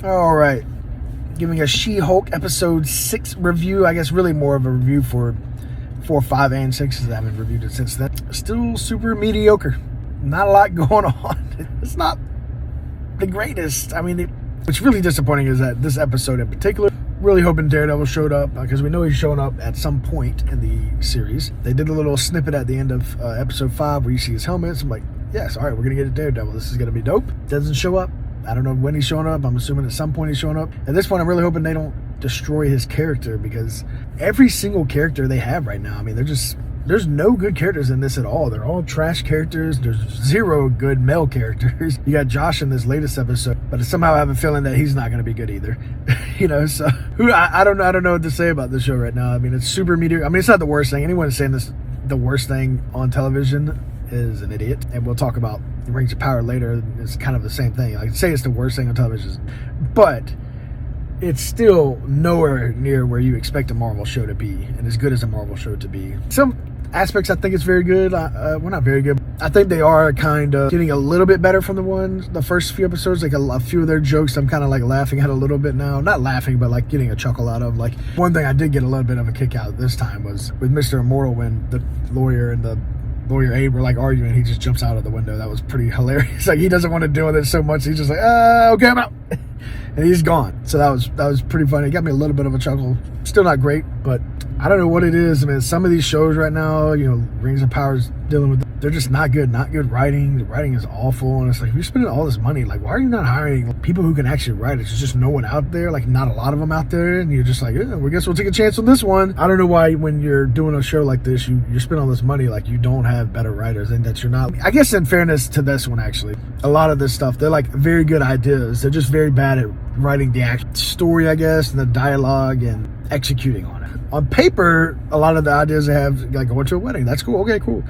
All right. Giving a She-Hulk episode 6 review. I guess really more of a review for 4, 5, and 6, because I haven't reviewed it since then. Still super mediocre. Not a lot going on. It's not the greatest. I mean, what's really disappointing is that this episode in particular, really hoping Daredevil showed up, because we know he's showing up at some point in the series. They did a little snippet at the end of episode 5 where you see his helmet. So I'm like, yes, all right, we're going to get a Daredevil. This is going to be dope. Doesn't show up. I don't know when he's showing up. I'm assuming at some point he's showing up. At this point, I'm really hoping they don't destroy his character, because every single character they have right now, I mean, there's no good characters in this at all. They're all trash characters. There's 0 good male characters. You got Josh in this latest episode, but somehow I have a feeling that he's not going to be good either. So I don't know what to say about this show right now. I mean, it's super mediocre. I mean, it's not the worst thing. Anyone saying this the worst thing on television is an idiot. And we'll talk about Rings of Power later. It's kind of the same thing. Like, say it's the worst thing on television, but it's still nowhere near where you expect a Marvel show to be, and as good as a Marvel show to be. Some aspects I think it's very good. Well, not very good. I think they are kind of getting a little bit better from the first few episodes. Like a few of their jokes I'm kind of like laughing at a little bit now. Not laughing, but like getting a chuckle out of. Like, one thing I did get a little bit of a kick out this time was with Mr. Immortal, when the lawyer and the lawyer Abe were like arguing, he just jumps out of the window. That was pretty hilarious. Like, he doesn't want to deal with it so much. He's just like, okay, I'm out. And he's gone. So that was pretty funny. It got me a little bit of a chuckle. Still not great, but I don't know what it is. I mean, some of these shows right now, Rings of Power's dealing with, they're just not good. Not good writing. The writing is awful. And it's like, if you're spending all this money, like, why are you not hiring people who can actually write? It's just no one out there. Like, not a lot of them out there. And you're just like, I guess we'll take a chance on this one. I don't know why when you're doing a show like this, you're spending all this money, like, you don't have better writers, and that you're not. I guess in fairness to this one, actually, a lot of this stuff, they're like very good ideas. They're just very bad at writing the actual story, I guess, and the dialogue and executing on it. On paper, a lot of the ideas they have, like going to a wedding. That's cool. Okay, cool.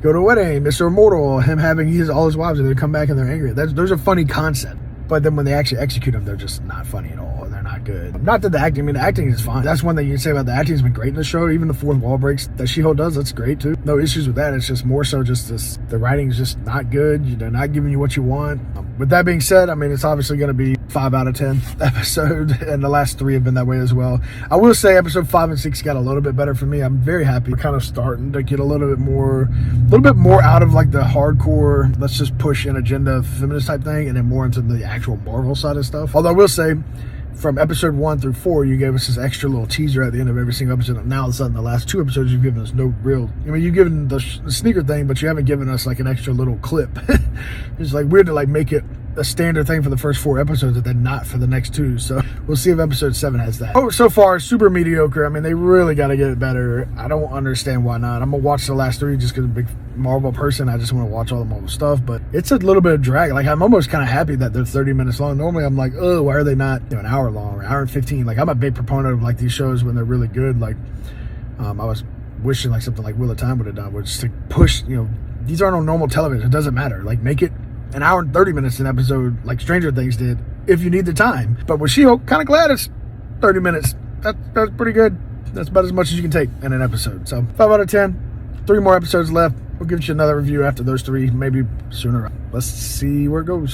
Go to a wedding. Mr. Immortal, him having all his wives, and they come back and they're angry. Those are funny concepts. But then when they actually execute them, they're just not funny at all. They're not good. Not that the acting, the acting is fine. That's one thing you can say about the acting has been great in the show. Even the fourth wall breaks that She-Hulk does, that's great too. No issues with that. It's just more so just this, the writing is just not good. They're not giving you what you want. With that being said, I mean, it's obviously going to be 5 out of 10 episode, and the last 3 have been that way as well. I will say episode 5 and 6 got a little bit better for me. I'm very happy. We're kind of starting to get a little bit more out of like the hardcore, let's just push an agenda feminist type thing, and then more into the actual Marvel side of stuff. Although I will say, from episode 1 through 4, you gave us this extra little teaser at the end of every single episode. Now, all of a sudden, the last 2 episodes, you've given us no real. I mean, you've given the sneaker thing, but you haven't given us like an extra little clip. It's like weird to like make it a standard thing for the first 4 episodes, and then not for the next 2. So we'll see if episode 7 has that. Oh, so far, super mediocre. I mean, they really got to get it better. I don't understand why not. I'm gonna watch the last 3 just because I'm a big Marvel person. I just want to watch all the Marvel stuff, but it's a little bit of drag. Like, I'm almost kind of happy that they're 30 minutes long. Normally I'm like, oh, why are they not an hour long or an hour and 15? Like, I'm a big proponent of like these shows when they're really good. Like, I was wishing like something like Wheel of Time would have done, which to push, these aren't on normal television. It doesn't matter. Like, make it an hour and 30 minutes an episode like Stranger Things did if you need the time. But with She-Hulk, kind of glad it's 30 minutes. That's pretty good. That's about as much as you can take in an episode. So 5 out of 10. 3 more episodes left. We'll give you another review after those 3, maybe sooner. Let's see where it goes.